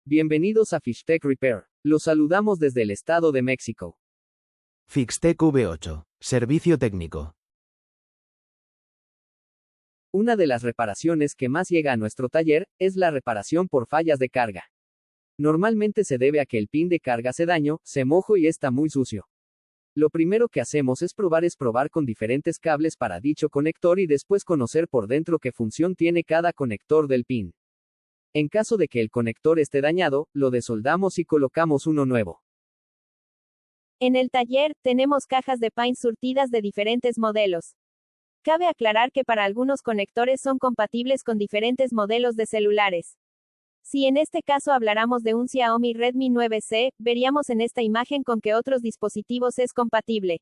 Bienvenidos a Fishtech Repair. Los saludamos desde el estado de México. Fixtech V8. Servicio técnico. Una de las reparaciones que más llega a nuestro taller es la reparación por fallas de carga. Normalmente se debe a que el pin de carga se dañó, se mojó y está muy sucio. Lo primero que hacemos es probar con diferentes cables para dicho conector y después conocer por dentro qué función tiene cada conector del pin. En caso de que el conector esté dañado, lo desoldamos y colocamos uno nuevo. En el taller, tenemos cajas de pins surtidas de diferentes modelos. Cabe aclarar que para algunos conectores son compatibles con diferentes modelos de celulares. Si en este caso habláramos de un Xiaomi Redmi 9C, veríamos en esta imagen con que otros dispositivos es compatible.